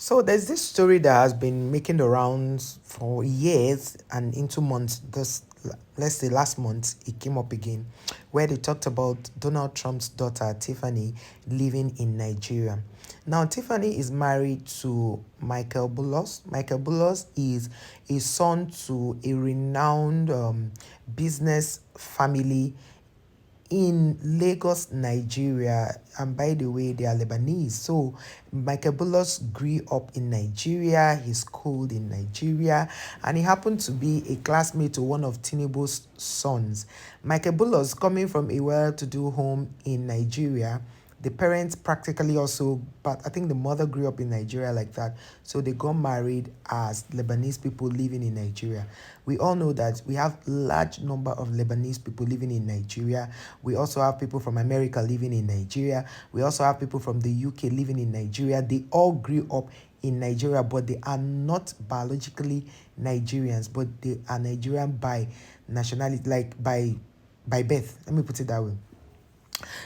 So there's this story that has been making the rounds for years and into months. This, let's say last month, it came up again, where they talked about Donald Trump's daughter Tiffany living in Nigeria. Now Tiffany is married to Michael Bulloss. Michael Bulloss is a son to a renowned business family in Lagos, Nigeria. And by the way, they are Lebanese. So Michael Bulloss grew up in Nigeria. He schooled in Nigeria, and he happened to be a classmate to one of Tinubu's sons. Michael Bulloss, coming from a well-to-do home in Nigeria, the parents practically also, but I think the mother grew up in Nigeria like that, so they got married as Lebanese people living in Nigeria. We all know that we have large number of Lebanese people living in Nigeria. We also have people from America living in Nigeria. We also have people from the UK living in Nigeria. They all grew up in Nigeria, but they are not biologically Nigerians, but they are Nigerian by nationality, like by birth. Let me put it that way.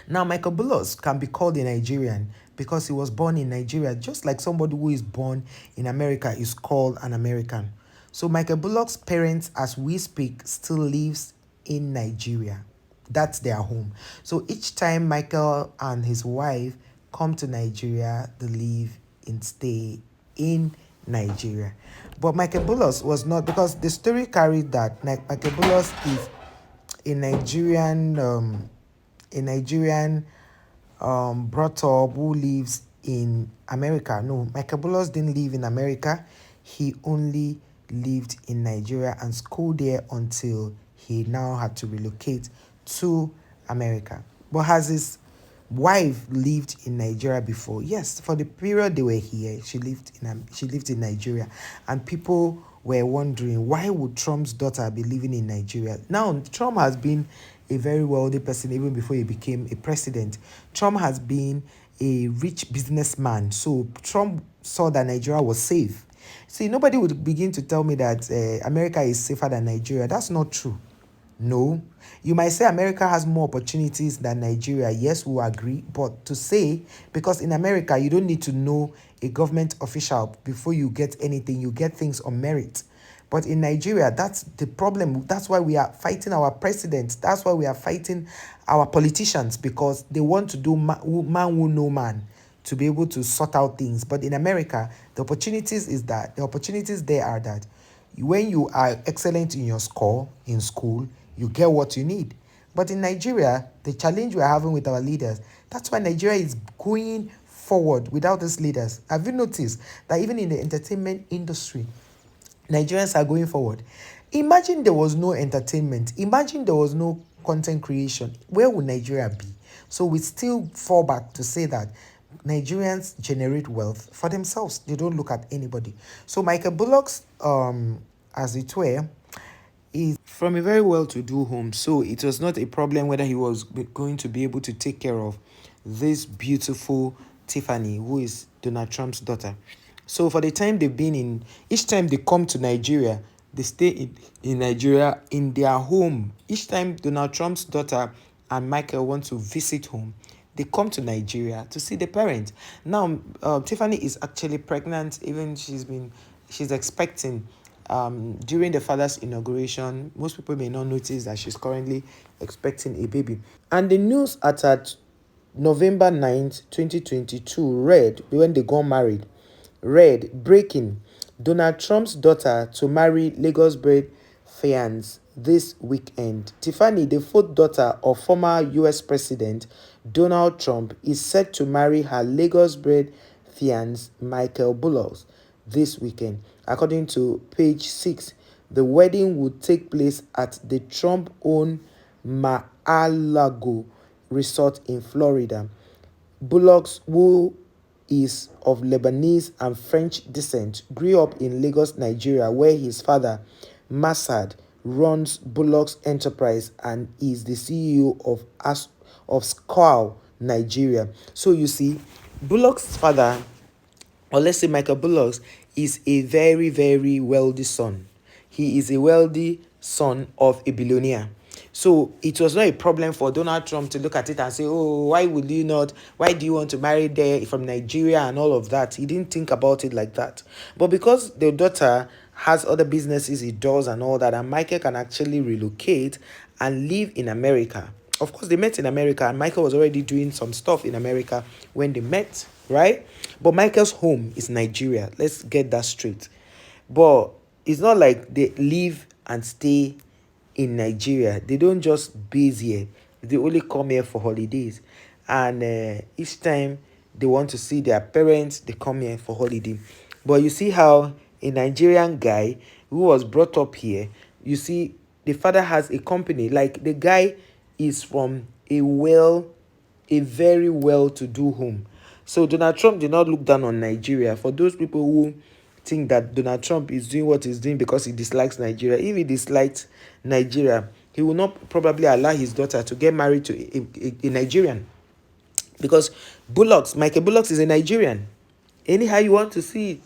Now, Michael Bullock can be called a Nigerian because he was born in Nigeria, just like somebody who is born in America is called an American. So Michael Bullock's parents, as we speak, still lives in Nigeria. That's their home. So each time Michael and his wife come to Nigeria, they live and stay in Nigeria. But Michael Bullock was not, because the story carried that Michael Bullock is a Nigerian brought up who lives in America. No, Michael Bullock didn't live in America. He only lived in Nigeria and schooled there until he now had to relocate to America. But has his wife lived in Nigeria before? Yes, for the period they were here, she lived in Nigeria, and people were wondering why would Trump's daughter be living in Nigeria. Now, Trump has been a very wealthy person even before he became a president. Trump has been a rich businessman, so Trump saw that Nigeria was safe. See, nobody would begin to tell me that America is safer than Nigeria. That's not true. No. You might say America has more opportunities than Nigeria. Yes, we agree. But to say, because in America, you don't need to know a government official before you get anything, you get things on merit. But in Nigeria, that's the problem. That's why we are fighting our president. That's why we are fighting our politicians, because they want to do man who no man to be able to sort out things. But in America, the opportunities there are that when you are excellent in your score in school, you get what you need. But in Nigeria, the challenge we're having with our leaders, that's why Nigeria is going forward without these leaders. Have you noticed that even in the entertainment industry, Nigerians are going forward? Imagine there was no entertainment. Imagine there was no content creation. Where would Nigeria be? So we still fall back to say that Nigerians generate wealth for themselves. They don't look at anybody. So Michael Bullock's, as it were, is from a very well-to-do home. So it was not a problem whether he was going to be able to take care of this beautiful Tiffany, who is Donald Trump's daughter. So for the time they've been in, each time they come to Nigeria, they stay in Nigeria in their home. Each time Donald Trump's daughter and Michael want to visit home, they come to Nigeria to see the parent. Now, Tiffany is actually pregnant. Even she's expecting. During the father's inauguration, most people may not notice that she's currently expecting a baby. And the news at November 9th, 2022 read, when they got married, read, breaking, Donald Trump's daughter to marry Lagos-bred fiance this weekend. Tiffany, the fourth daughter of former US President Donald Trump, is set to marry her Lagos-bred fiance Michael Bullock this weekend. According to page 6, the wedding would take place at the Trump-owned Mar-a-Lago resort in Florida. Bullock, who is of Lebanese and French descent, grew up in Lagos, Nigeria, where his father, Massad, runs Bullock's enterprise and is the CEO of Squall, Nigeria. So you see, Bullock's father, or let's say Michael Bullock, is a very, very wealthy son. He is a wealthy son of a billionaire. So it was not a problem for Donald Trump to look at it and say, oh, why would you not? Why do you want to marry there from Nigeria and all of that? He didn't think about it like that. But because the daughter has other businesses he does and all that, and Michael can actually relocate and live in America. Of course, they met in America, and Michael was already doing some stuff in America when they met, right? But Michael's home is Nigeria. Let's get that straight. But it's not like they live and stay in Nigeria. They don't just base here. They only come here for holidays. And each time they want to see their parents, they come here for holiday. But you see how a Nigerian guy who was brought up here, you see the father has a company. Like the guy is from a very well-to-do home. So Donald Trump did not look down on Nigeria. For those people who think that Donald Trump is doing what he's doing because he dislikes Nigeria, if he disliked Nigeria, he will not probably allow his daughter to get married to a Nigerian. Because Michael Bullocks is a Nigerian. Anyhow you want to see it,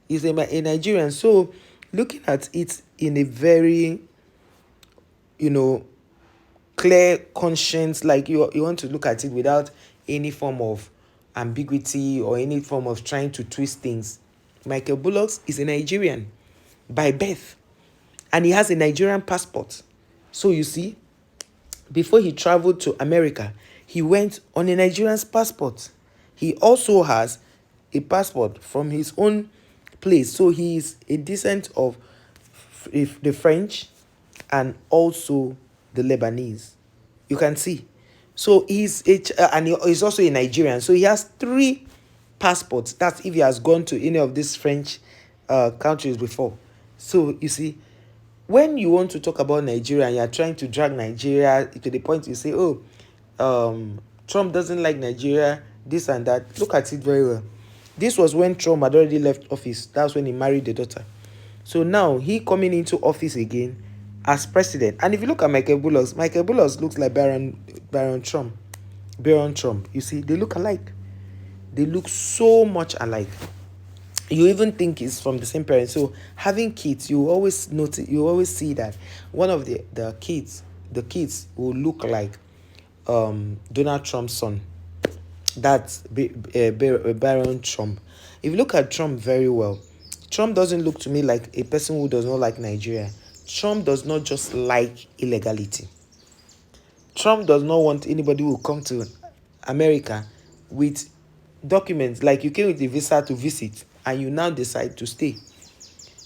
he's a Nigerian. So looking at it in a very, you know, clear conscience, like you want to look at it without any form of ambiguity or any form of trying to twist things. Michael Bullocks is a Nigerian by birth, and he has a Nigerian passport. So you see, before he traveled to America, he went on a Nigerian passport. He also has a passport from his own place. So he is a descent of the French and also the Lebanese. You can see. So he's also a Nigerian. So he has 3 passports. That's if he has gone to any of these French countries before. So you see, when you want to talk about Nigeria and you're trying to drag Nigeria to the point you say, oh, Trump doesn't like Nigeria, this and that. Look at it very well. This was when Trump had already left office. That's when he married the daughter. So now he coming into office again as president. And if you look at Michael Bullocks looks like Baron Trump. Baron Trump. You see, they look alike. They look so much alike. You even think it's from the same parents. So having kids, you always see that one of the kids will look like Donald Trump's son. That's Baron Trump. If you look at Trump very well, Trump doesn't look to me like a person who does not like Nigeria. Trump does not just like illegality. Trump does not want anybody who will come to America with documents, like you came with a visa to visit and you now decide to stay.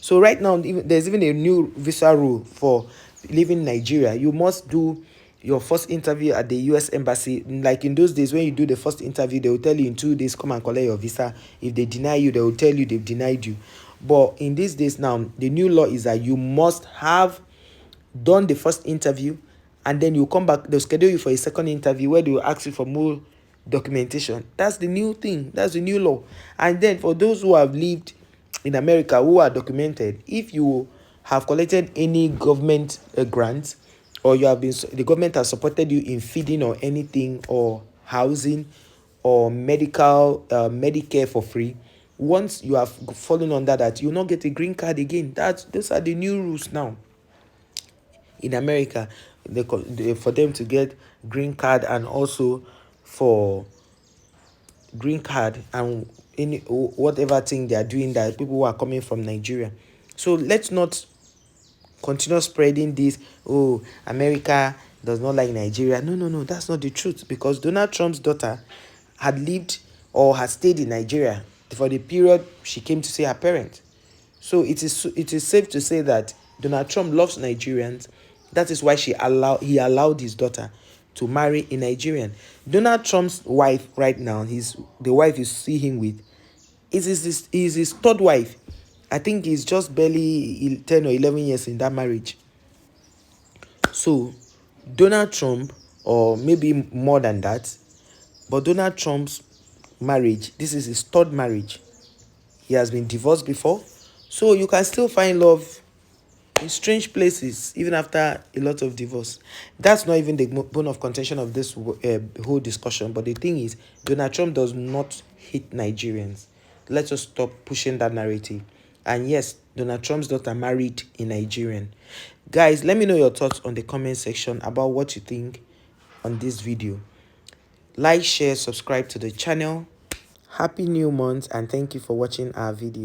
So right now, there's even a new visa rule for leaving Nigeria. You must do your first interview at the US embassy. Like in those days, when you do the first interview, they will tell you in 2 days, come and collect your visa. If they deny you, they will tell you they've denied you. But in these days now, the new law is that you must have done the first interview, and then you come back, they'll schedule you for a second interview where they will ask you for more documentation. That's the new thing. That's the new law. And then for those who have lived in America, who are documented, if you have collected any government grants, or the government has supported you in feeding or anything, or housing or medical Medicare for free, once you have fallen under that, you will not get a green card again. Those are the new rules now in America. For them to get green card, and also for green card and any whatever thing they are doing, that people who are coming from Nigeria. So let's not continue spreading this, oh, America does not like Nigeria. No, that's not the truth, because Donald Trump's daughter had lived or had stayed in Nigeria for the period she came to see her parents. So it is safe to say that Donald Trump loves Nigerians. That is why he allowed his daughter to marry a Nigerian. Donald Trump's wife right now, the wife you see him with, is his 3rd wife. I think he's just barely 10 or 11 years in that marriage. So Donald Trump, or maybe more than that, but Donald Trump's marriage, this is his 3rd marriage. He has been divorced before. So you can still find love in strange places, even after a lot of divorce. That's not even the bone of contention of this whole discussion. But the thing is, Donald Trump does not hate Nigerians. Let's just stop pushing that narrative. And yes, Donald Trump's daughter married a Nigerian. Guys, let me know your thoughts on the comment section about what you think on this video. Like, share, subscribe to the channel. Happy new month and thank you for watching our video.